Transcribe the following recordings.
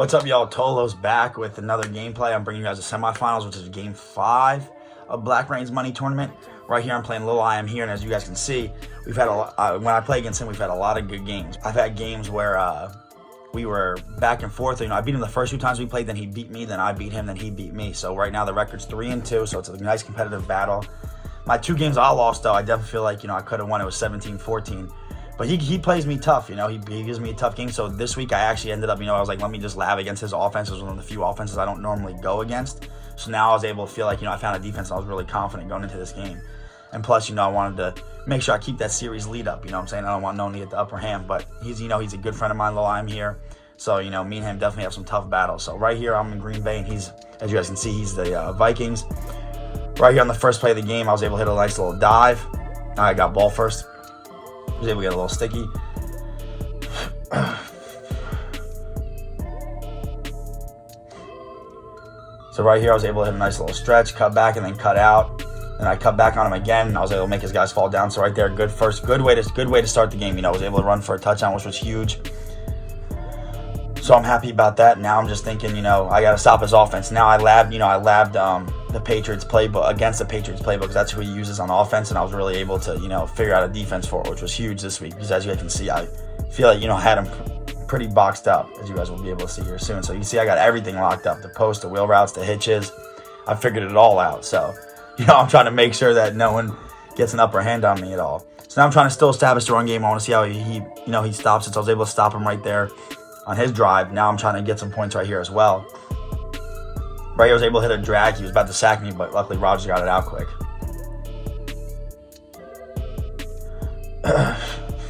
What's up, y'all? Tolo's back with another gameplay. I'm bringing you guys the semifinals, which is game 5 of Black Rain's Money Tournament. Right here, I'm playing Lil I Am Here, and as you guys can see, we've had when I play against him, we've had a lot of good games. I've had games where we were back and forth. I beat him the first 2 times we played, then he beat me, then I beat him, then he beat me. So right now the record's 3-2, so it's a nice competitive battle. My 2 games I lost, though, I definitely feel like, I could have won. It was 17-14. But he plays me tough, he gives me a tough game. So this week I actually ended up, I was like, let me just lab against his offense. It was one of the few offenses I don't normally go against. So now I was able to feel like, I found a defense and I was really confident going into this game. And plus, I wanted to make sure I keep that series lead up, what I'm saying? I don't want no to get the upper hand, but he's a good friend of mine, Lil I Am Here. So, me and him definitely have some tough battles. So right here, I'm in Green Bay, and he's, as you guys can see, he's the Vikings. Right here on the first play of the game, I was able to hit a nice little dive. I got ball first. I was able to get a little sticky. So right here, I was able to hit a nice little stretch, cut back, and then cut out. And I cut back on him again, and I was able to make his guys fall down. So right there, good way to start the game. I was able to run for a touchdown, which was huge. So I'm happy about that. Now I'm just thinking, I got to stop his offense. Now I labbed the Patriots playbook against the Patriots playbook, because that's who he uses on offense, and I was really able to, figure out a defense for it, which was huge this week. Because as you guys can see, I feel like, I had him pretty boxed up, as you guys will be able to see here soon. So you see, I got everything locked up: the post, the wheel routes, the hitches. I figured it all out. So, I'm trying to make sure that no one gets an upper hand on me at all. So now I'm trying to still establish the run game. I want to see how he stops it. So I was able to stop him right there on his drive. Now I'm trying to get some points right here as well. Right here, I was able to hit a drag. He was about to sack me, but luckily Rogers got it out quick.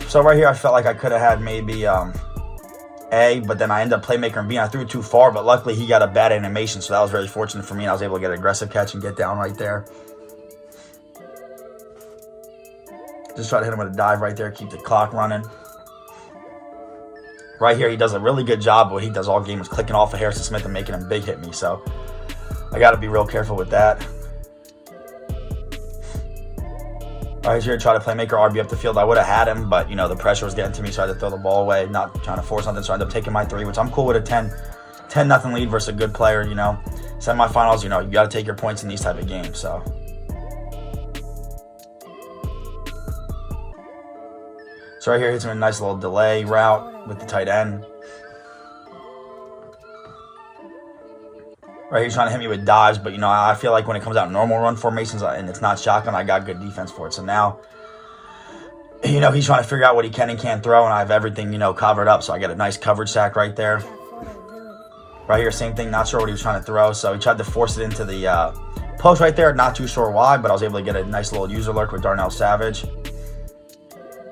So right here, I felt like I could have had maybe A, but then I ended up playmaker and B. I threw it too far, but luckily he got a bad animation, so that was very fortunate for me, and I was able to get an aggressive catch and get down right there. Just try to hit him with a dive right there, keep the clock running. Right here, he does a really good job. What he does all game is clicking off of Harrison Smith and making him big hit me. So I got to be real careful with that. Right here, try to playmaker RB up the field. I would have had him, but, the pressure was getting to me, so I had to throw the ball away, not trying to force something. So I ended up taking my 3, which I'm cool with a 10-0 lead versus a good player, Semifinals, you got to take your points in these type of games, so. So right here, hits him a nice little delay route with the tight end. Right here, he's trying to hit me with dives, but, I feel like when it comes out normal run formations and it's not shotgun, I got good defense for it. So now, he's trying to figure out what he can and can't throw, and I have everything, covered up. So I get a nice coverage sack right there. Right here, same thing, not sure what he was trying to throw. So he tried to force it into the post right there. Not too sure why, but I was able to get a nice little user lurk with Darnell Savage.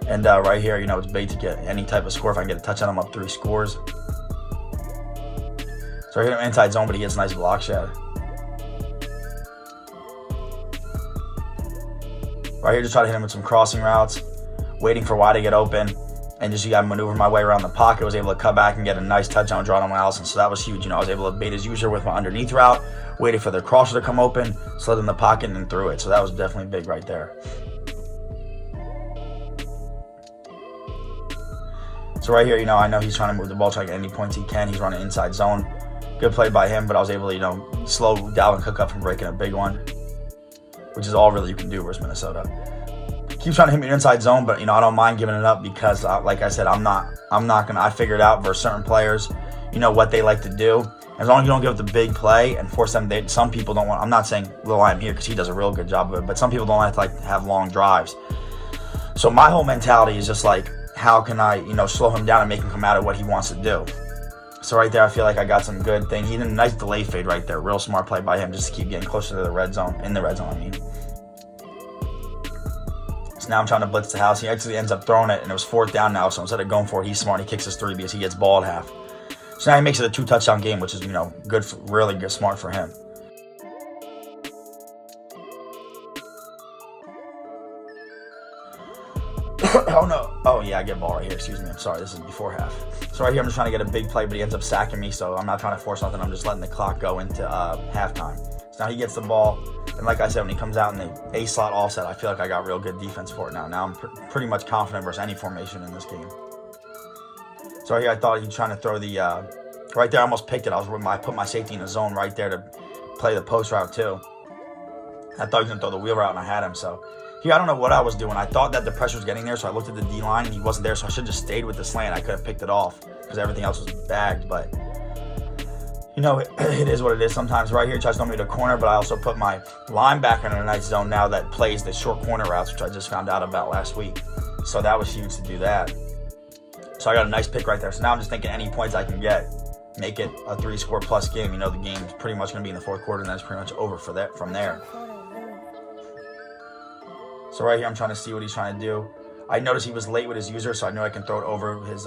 And right here, it's bait to get any type of score. If I can get a touchdown, I'm up 3 scores. So I hit him inside zone, but he gets a nice block shot. Right here, just try to hit him with some crossing routes, waiting for Y to get open, and just got to maneuver my way around the pocket. I was able to cut back and get a nice touchdown draw on Allison. So that was huge. I was able to bait his user with my underneath route, waited for the crosser to come open, slid in the pocket, and then threw it. So that was definitely big right there. So right here, I know he's trying to move the ball, try to get any points he can. He's running inside zone. Good play by him, but I was able to, slow Dalvin Cook up from breaking a big one, which is all really you can do versus Minnesota. Keeps trying to hit me inside zone, but, I don't mind giving it up because, like I said, I'm not going to, I figured out versus certain players, what they like to do. As long as you don't give up the big play and force them, some people don't want, I'm not saying Lil I Am Here because he does a real good job of it, but some people don't like to have long drives. So my whole mentality is just like, how can I, slow him down and make him come out of what he wants to do? So right there, I feel like I got some good thing. He did a nice delay fade right there. Real smart play by him just to keep getting closer to the red zone, I mean. So now I'm trying to blitz the house. He actually ends up throwing it, and it was 4th down now. So instead of going for it, he's smart. He kicks his 3 because he gets ball at half. So now he makes it a 2-touchdown game, which is, good, really good, smart for him. Oh no. Oh yeah, I get ball right here. Excuse me. I'm sorry. This is before half. So right here, I'm just trying to get a big play, but he ends up sacking me. So I'm not trying to force nothing. I'm just letting the clock go into halftime. So now he gets the ball. And like I said, when he comes out in the A-slot offset, I feel like I got real good defense for it now. Now I'm pretty much confident versus any formation in this game. So right here, I thought he was trying to throw the Right there, I almost picked it. I put my safety in the zone right there to play the post route too. I thought he was going to throw the wheel route, and I had him. So here, I don't know what I was doing. I thought that the pressure was getting there, so I looked at the D-line, and he wasn't there, so I should have just stayed with the slant. I could have picked it off because everything else was bagged, but you know, it is what it is. Sometimes right here, he tries to throw me to the corner, but I also put my linebacker in a nice zone now that plays the short corner routes, which I just found out about last week. So that was huge to do that. So I got a nice pick right there. So now I'm just thinking any points I can get, make it a 3-score plus game. You know, the game's pretty much going to be in the fourth quarter, and that's pretty much over for that from there. So right here, I'm trying to see what he's trying to do. I noticed he was late with his user, so I knew I can throw it over his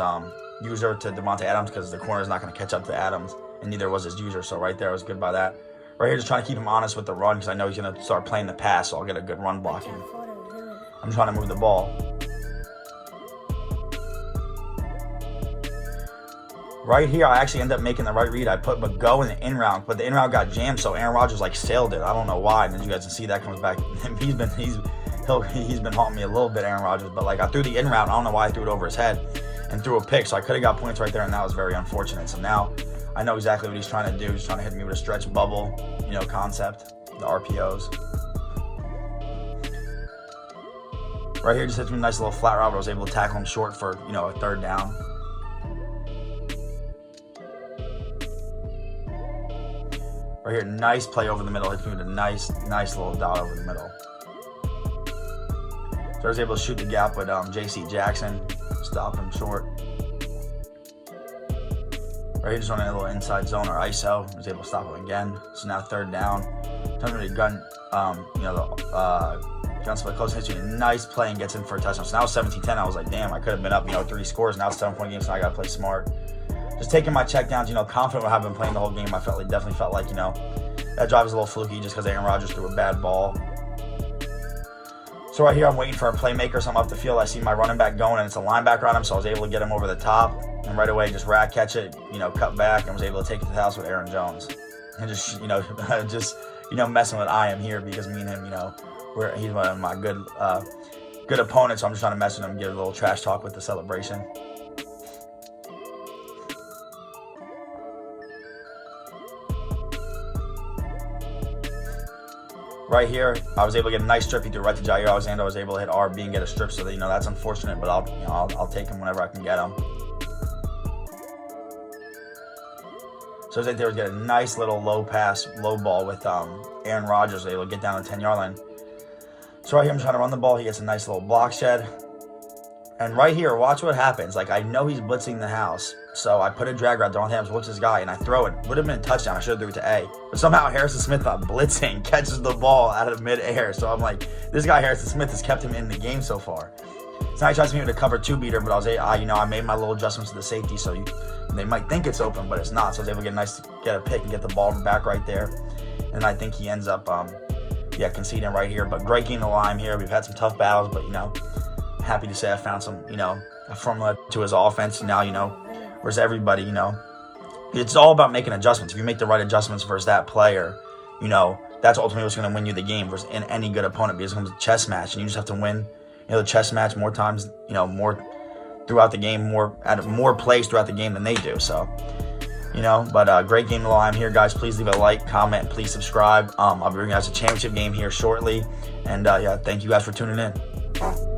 user to Devontae Adams because the corner is not going to catch up to Adams, and neither was his user. So right there, I was good by that. Right here, just trying to keep him honest with the run because I know he's going to start playing the pass, so I'll get a good run blocking. I'm trying to move the ball. Right here, I actually ended up making the right read. I put McGo in the in route, but the in route got jammed, so Aaron Rodgers like sailed it. I don't know why. And as you guys can see, that comes back. He's been haunting me a little bit, Aaron Rodgers. But like I threw the in route, I don't know why I threw it over his head and threw a pick. So I could have got points right there, and that was very unfortunate. So now I know exactly what he's trying to do. He's trying to hit me with a stretch bubble, you know, concept, the RPOs. Right here, just hits me a nice little flat route. I was able to tackle him short for, you know, a third down. Right here, nice play over the middle. Hits me with a nice little dot over the middle. So I was able to shoot the gap with J.C. Jackson, stop him short. Right here, just running a little inside zone or ISO. I was able to stop him again. So now third down. Turns me to gun, gun split close, hits you a nice play and gets in for a touchdown. So now it's 17-10. I was like, damn, I could have been up, 3 scores. Now it's a 7-point game, so I got to play smart. Just taking my check downs, confident with how I've been playing the whole game. I definitely felt like, that drive was a little fluky just because Aaron Rodgers threw a bad ball. So right here, I'm waiting for a playmaker, so I'm up the field. I see my running back going, and it's a linebacker on him, so I was able to get him over the top. And right away, just rat catch it, cut back, and was able to take it to the house with Aaron Jones. And just, messing with I am here because me and him, he's one of my good opponents, so I'm just trying to mess with him, get a little trash talk with the celebration. Right here, I was able to get a nice strip. He threw right to Jair Alexander. I was able to hit RB and get a strip, so that that's unfortunate, but I'll take him whenever I can get him. So I was able to get a nice little low ball with Aaron Rodgers. I was able to get down the 10-yard line. So right here, I'm trying to run the ball. He gets a nice little block shed. And right here, watch what happens. Like, I know he's blitzing the house. So I put a drag route, Devontae Adams blitz this guy, and I throw it. Would have been a touchdown. I should have threw it to A. But somehow Harrison Smith, blitzing, catches the ball out of midair. So I'm like, this guy Harrison Smith has kept him in the game so far. So now he tries to me with a cover 2 beater, but I made my little adjustments to the safety, so they might think it's open, but it's not. So I was able to get a pick and get the ball back right there. And I think he ends up, conceding right here. But great game to Lime here. We've had some tough battles, but happy to say I found some, a formula to his offense. Now, whereas everybody, it's all about making adjustments. If you make the right adjustments versus that player, that's ultimately what's going to win you the game versus in any good opponent, because it becomes a chess match, and you just have to win, the chess match more times, more throughout the game, more plays throughout the game than they do. So, but great game while I'm here, guys. Please leave a like, comment, and please subscribe. I'll be bringing you guys a championship game here shortly. And, thank you guys for tuning in.